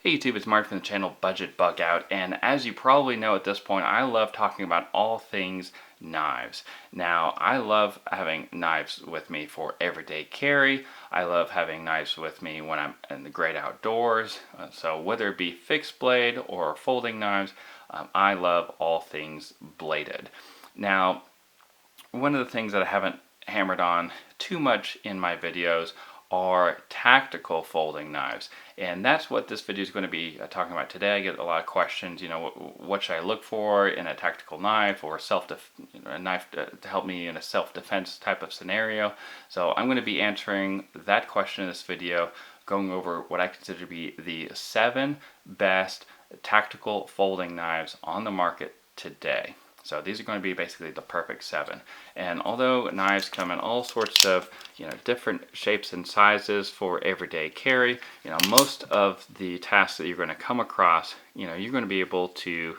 Hey YouTube, it's Martin from the channel Budget Bugout, and as you probably know at this point, I love talking about all things knives. Now, I love having knives with me for everyday carry. I love having knives with me when I'm in the great outdoors. So whether it be fixed blade or folding knives, I love all things bladed. Now, one of the things that I haven't hammered on too much in my videos are tactical folding knives, and that's what this video is going to be talking about today. I get a lot of questions, what should I look for in a tactical knife or a knife to help me in a self-defense type of scenario. So I'm going to be answering that question in this video, going over what I consider to be the 7 best tactical folding knives on the market today. So these are going to be basically the perfect 7. And although knives come in all sorts of different shapes and sizes for everyday carry, most of the tasks that you're going to come across, you're going to be able to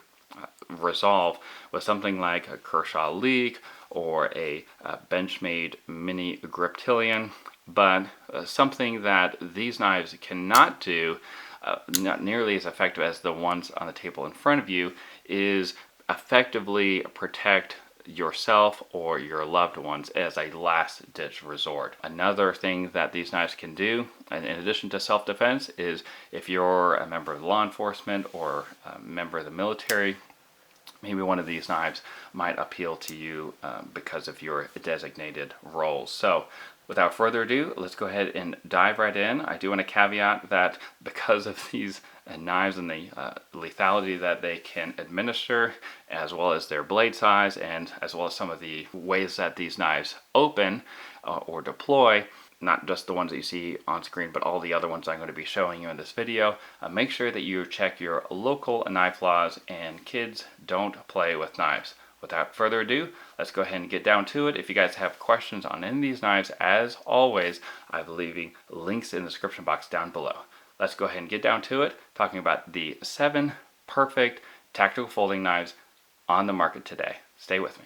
resolve with something like a KERSHAW LEEK or a BENCHMADE mini griptilian. But something that these knives cannot do, not nearly as effective as the ones on the table in front of you, is effectively protect yourself or your loved ones as a last-ditch resort. Another thing that these knives can do, in addition to self-defense, is if you're a member of law enforcement or a member of the military, maybe one of these knives might appeal to you because of your designated roles. So without further ado, let's go ahead and dive right in. I do want to caveat that because of these knives and the lethality that they can administer, as well as their blade size, and as well as some of the ways that these knives open or deploy, not just the ones that you see on screen, but all the other ones I'm going to be showing you in this video. Make sure that you check your local knife laws, and kids, don't play with knives. Without further ado, let's go ahead and get down to it. If you guys have questions on any of these knives, as always, I'll be leaving links in the description box down below. Let's go ahead and get down to it, talking about the 7 perfect tactical folding knives on the market today. Stay with me.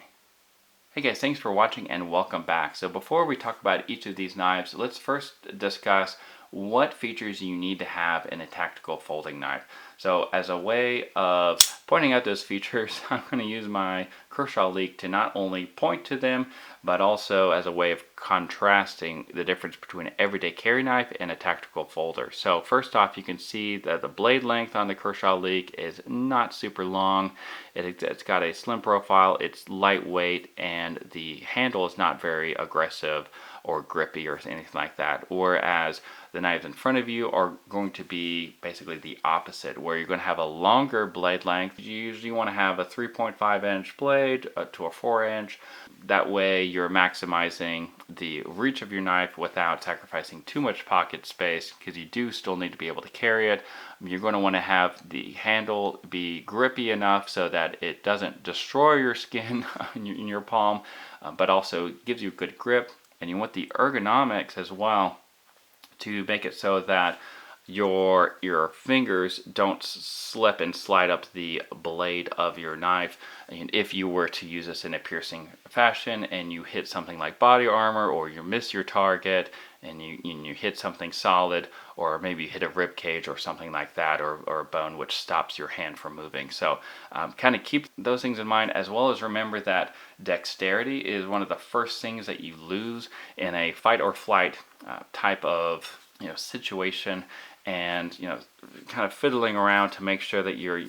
Hey guys, thanks for watching and welcome back. So before we talk about each of these knives, let's first discuss what features you need to have in a tactical folding knife. So as a way of pointing out those features, I'm going to use my KERSHAW LEEK to not only point to them, but also as a way of contrasting the difference between an everyday carry knife and a tactical folder. So first off, you can see that the blade length on the KERSHAW LEEK is not super long. It's got a slim profile, it's lightweight, and the handle is not very aggressive or grippy or anything like that. Whereas the knives in front of you are going to be basically the opposite, where you're going to have a longer blade length. You usually want to have a 3.5 inch blade to a 4 inch. That way you're maximizing the reach of your knife without sacrificing too much pocket space, because you do still need to be able to carry it. You're going to want to have the handle be grippy enough so that it doesn't destroy your skin in your palm, but also gives you good grip. And you want the ergonomics as well to make it so that your fingers don't slip and slide up the blade of your knife. And if you were to use this in a piercing fashion and you hit something like body armor, or you miss your target and you hit something solid, or maybe you hit a rib cage or something like that, or a bone which stops your hand from moving. So kind of keep those things in mind, as well as remember that dexterity is one of the first things that you lose in a fight or flight type of situation, and kind of fiddling around to make sure that you're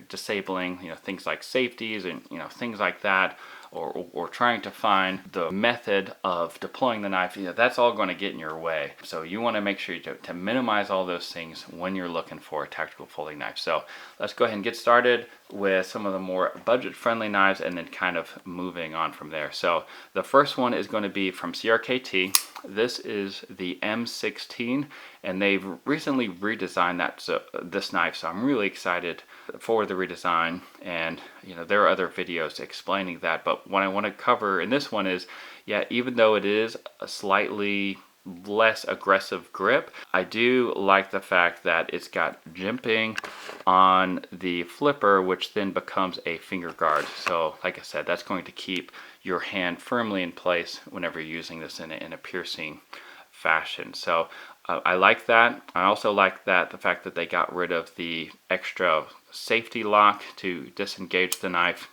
disabling things like safeties and things like that, or trying to find the method of deploying the knife. That's all going to get in your way. So you want to make sure to minimize all those things when you're looking for a tactical folding knife. So let's go ahead and get started with some of the more budget-friendly knives, and then kind of moving on from there. So the first one is going to be from CRKT. This is the M16, and they've recently redesigned this knife, so I'm really excited for the redesign. And there are other videos explaining that, but what I want to cover in this one is, even though it is a slightly less aggressive grip, I do like the fact that it's got jimping on the flipper, which then becomes a finger guard. So like I said, that's going to keep your hand firmly in place whenever you're using this in a piercing fashion. So I like that. I also like that the fact that they got rid of the extra safety lock to disengage the knife,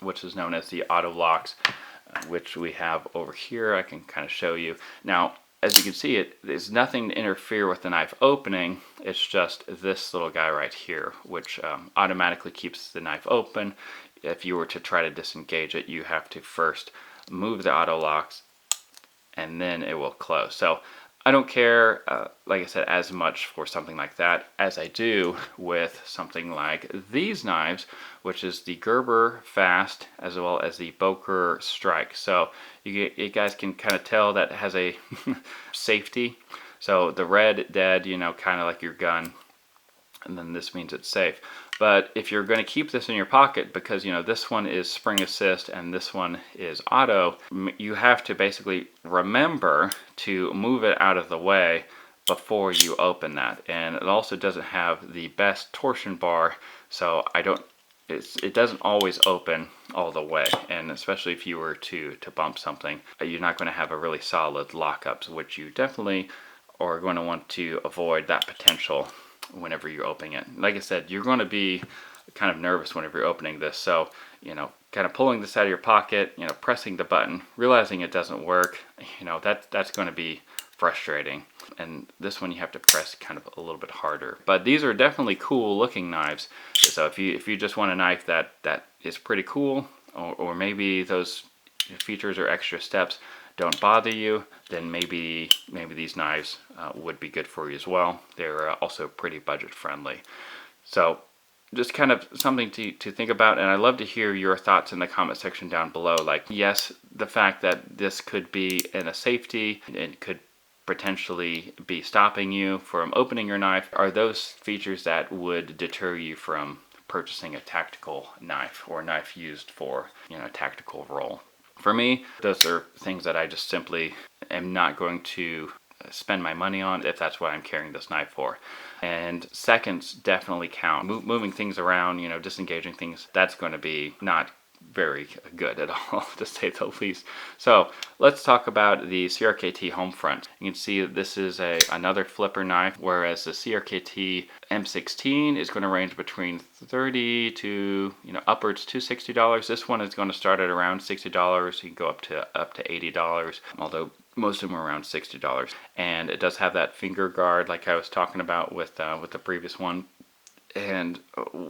which is known as the auto locks, which we have over here. I can kind of show you. Now, as you can see, there's nothing to interfere with the knife opening. It's just this little guy right here, which automatically keeps the knife open. If you were to try to disengage it, you have to first move the auto locks and then it will close. So I don't care, like I said, as much for something like that as I do with something like these knives, which is the Gerber Fast as well as the Boker Strike. So you guys can kind of tell that it has a safety. So the red dead, you know, kind of like your gun, and then this means it's safe. But if you're going to keep this in your pocket, because you know this one is spring assist and this one is auto, you have to basically remember to move it out of the way before you open that. And it also doesn't have the best torsion bar, so it doesn't always open all the way. And especially if you were to bump something, you're not going to have a really solid lockup, which you definitely are going to want to avoid that potential whenever you're opening it. Like I said, you're going to be kind of nervous whenever you're opening this, so you know, kind of pulling this out of your pocket, you know, pressing the button, realizing it doesn't work, you know, that's going to be frustrating. And this one you have to press kind of a little bit harder. But these are definitely cool looking knives. So if you just want a knife that is pretty cool, or maybe those features or extra steps don't bother you, then maybe these knives would be good for you as well. They're also pretty budget friendly. So just kind of something to think about, and I'd love to hear your thoughts in the comment section down below. Like, yes, the fact that this could be in a safety and could potentially be stopping you from opening your knife, are those features that would deter you from purchasing a tactical knife or a knife used for, you know, a tactical role? For me, those are things that I just simply am not going to spend my money on if that's what I'm carrying this knife for. And seconds definitely count. Moving things around, you know, disengaging things, that's going to be not very good at all, to say the least. So let's talk about the CRKT HOMEFRONT. You can see that this is another flipper knife, whereas the CRKT M16 is going to range between $30 to, you know, upwards to $60. This one is going to start at around $60. You can go up to $80, although most of them are around $60. And it does have that finger guard like I was talking about with the previous one. And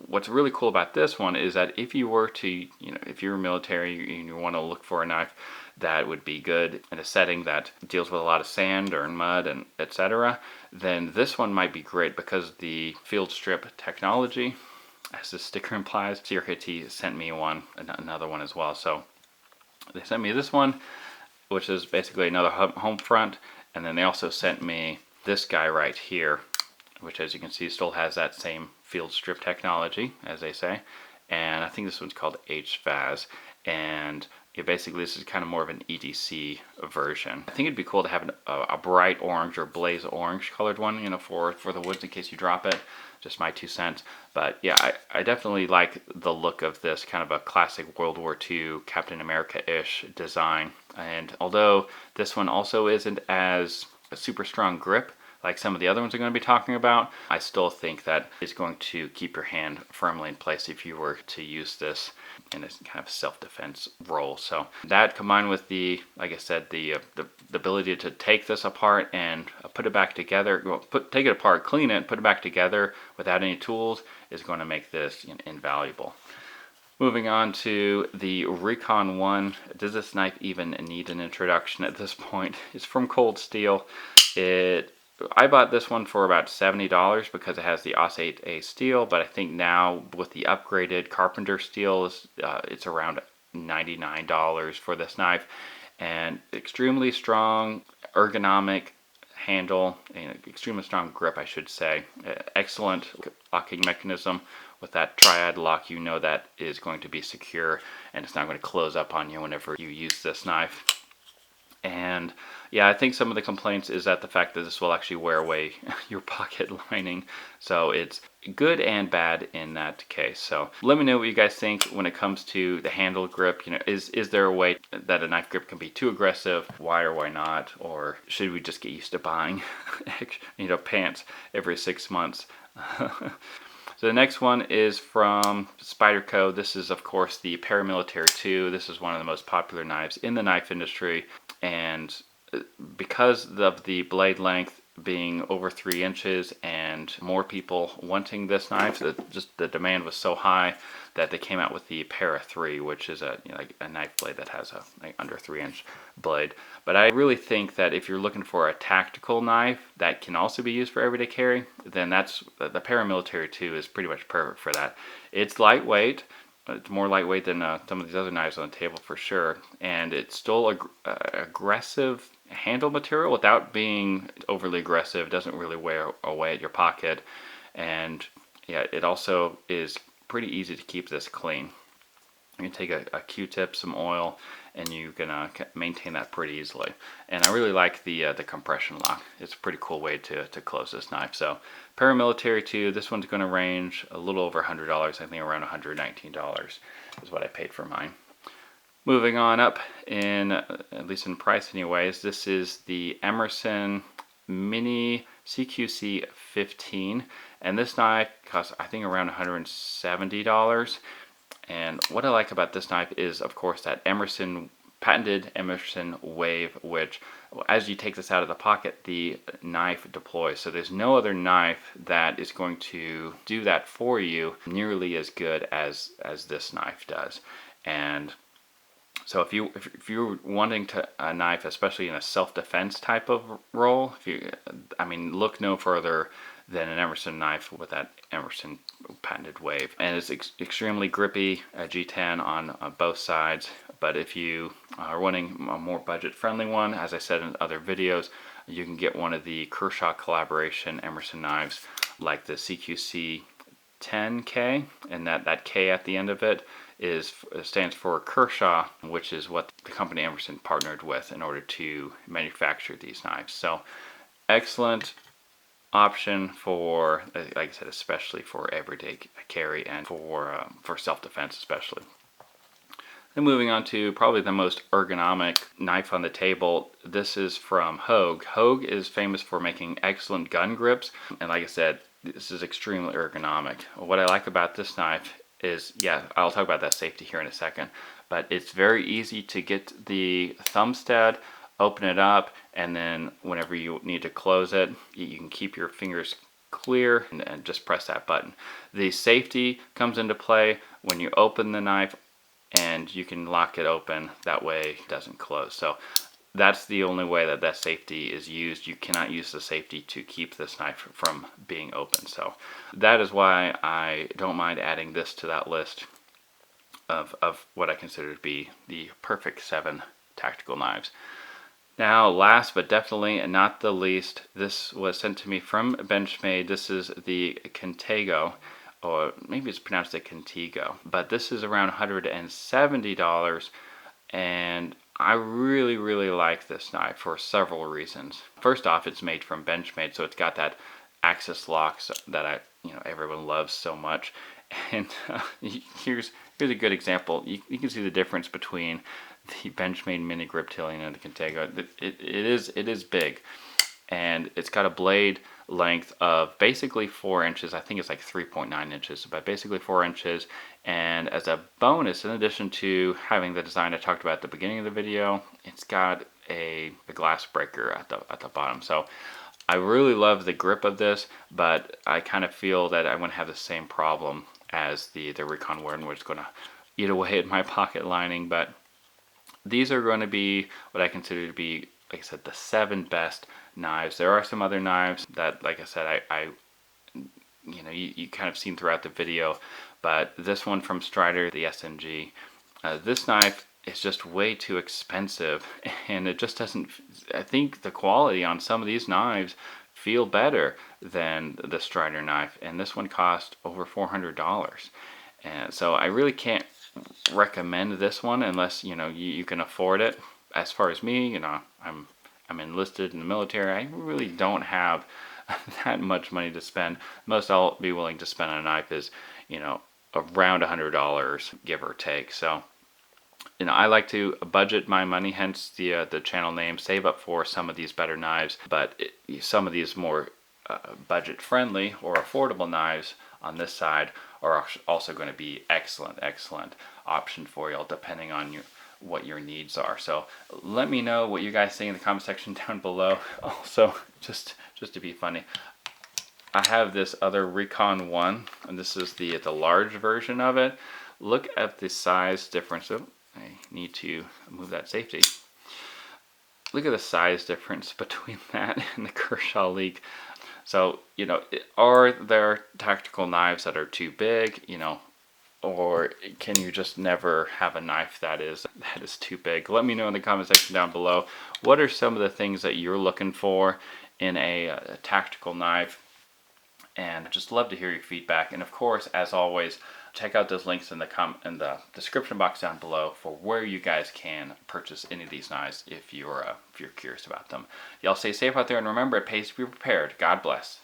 what's really cool about this one is that if you were to, you know, if you're military and you want to look for a knife that would be good in a setting that deals with a lot of sand or mud and etc., then this one might be great because the field strip technology, as the sticker implies, CRKT sent me another one as well. So they sent me this one, which is basically another HOMEFRONT, and then they also sent me this guy right here, which, as you can see, still has that same field strip technology, as they say. And I think this one's called HVAS. And basically, this is kind of more of an EDC version. I think it'd be cool to have a bright orange or blaze orange colored one, you know, for the woods in case you drop it. Just my 2 cents. But yeah, I definitely like the look of this, kind of a classic World War II Captain America-ish design. And although this one also isn't as a super strong grip like some of the other ones I'm going to be talking about, I still think that it's going to keep your hand firmly in place if you were to use this in a kind of self-defense role. So that, combined with the, like I said, the ability to take this apart and put it back together, take it apart, clean it, put it back together without any tools, is going to make this, you know, invaluable. Moving on to the RECON 1. Does this knife even need an introduction at this point? It's from Cold Steel. I bought this one for about $70 because it has the AUS 8A steel, but I think now with the upgraded Carpenter steel, it's around $99 for this knife. And extremely strong, ergonomic handle, and extremely strong grip, I should say. Excellent locking mechanism. With that triad lock, you know that is going to be secure and it's not going to close up on you whenever you use this knife. And yeah, I think some of the complaints is that the fact that this will actually wear away your pocket lining. So it's good and bad in that case. So let me know what you guys think when it comes to the handle grip. You know, is there a way that a knife grip can be too aggressive? Why or why not? Or should we just get used to buying, you know, pants every 6 months? So the next one is from SPYDERCO. This is, of course, the Paramilitary 2. This is one of the most popular knives in the knife industry. And because of the blade length being over 3 inches and more people wanting this knife, just the demand was so high that they came out with the Para 3, which is a, you know, like a knife blade that has a like under 3-inch blade. But I really think that if you're looking for a tactical knife that can also be used for everyday carry, then that's the Paramilitary 2 is pretty much perfect for that. It's lightweight. It's more lightweight than some of these other knives on the table for sure, and it's still aggressive handle material without being overly aggressive. It doesn't really wear away at your pocket, and yeah, it also is pretty easy to keep this clean. You can take a Q-tip, some oil, and you can maintain that pretty easily. And I really like the compression lock. It's a pretty cool way to close this knife. So Paramilitary 2, this one's going to range a little over $100. I think around $119 is what I paid for mine. Moving on up in, at least in price anyways, this is the Emerson Mini CQC 15. And this knife costs, I think, around $170. And what I like about this knife is, of course, that patented Emerson wave, which as you take this out of the pocket, the knife deploys. So there's no other knife that is going to do that for you nearly as good as this knife does. And so if you're wanting a knife, especially in a self-defense type of role, look no further than an Emerson knife with that Emerson patented wave. And it's extremely grippy, a G10 on both sides. But if you are wanting a more budget-friendly one, as I said in other videos, you can get one of the KERSHAW collaboration Emerson knives, like the CQC 10K, and that K at the end of it stands for KERSHAW, which is what the company Emerson partnered with in order to manufacture these knives. So excellent option for, like I said, especially for everyday carry and for self-defense especially. Then moving on to probably the most ergonomic knife on the table. This is from HOGUE. HOGUE is famous for making excellent gun grips, and like I said, this is extremely ergonomic. What I like about this knife is, yeah, I'll talk about that safety here in a second, but it's very easy to get the thumb stud, open it up, and then whenever you need to close it, you can keep your fingers clear and just press that button. The safety comes into play when you open the knife, and you can lock it open, that way it doesn't close. So that's the only way that safety is used. You cannot use the safety to keep this knife from being open. So that is why I don't mind adding this to that list of what I consider to be the perfect 7 tactical knives. Now, last but definitely not the least, this was sent to me from BenchMade. This is the CONTEGO, or maybe it's pronounced a CONTEGO, but this is around $170, and I really like this knife for several reasons. First off, it's made from BenchMade, so it's got that access lock that everyone loves so much. And here's a good example. You can see the difference between the BenchMade Mini Grip Tillion and the CONTEGO. It is big, and it's got a blade length of basically 4 inches. I think it's like 3.9 inches, but basically 4 inches. And as a bonus, in addition to having the design I talked about at the beginning of the video, it's got a glass breaker at the bottom. So I really love the grip of this, but I kind of feel that I'm going to have the same problem as the RECON one, where it's going to eat away at my pocket lining. But these are going to be what I consider to be, like I said, the 7 best knives. There are some other knives that, like I said, you kind of seen throughout the video, but this one from Strider, the SNG, this knife is just way too expensive, and it just doesn't. I think the quality on some of these knives feel better than the Strider knife, and this one cost over $400, and so I really can't recommend this one unless you can afford it. as far as me, you know, I'm enlisted in the military. I really don't have that much money to spend. Most I'll be willing to spend on a knife is, you know, around $100, give or take. So, you know, I like to budget my money, hence the channel name. Save up for some of these better knives, but some of these more budget friendly or affordable knives on this side are also going to be excellent option for you, depending on what your needs are. So let me know what you guys think in the comment section down below. Also, just to be funny, I have this other RECON one, and this is the large version of it. Look at the size difference. Oh, I need to move that safety. Look at the size difference between that and the KERSHAW LEEK. So, you know, are there tactical knives that are too big, you know, or can you just never have a knife that is too big? Let me know in the comment section down below. What are some of the things that you're looking for in a tactical knife? And I'd just love to hear your feedback. And of course, as always, check out those links in the description box down below for where you guys can purchase any of these knives if you're curious about them. Y'all stay safe out there, and remember, it pays to be prepared. God bless.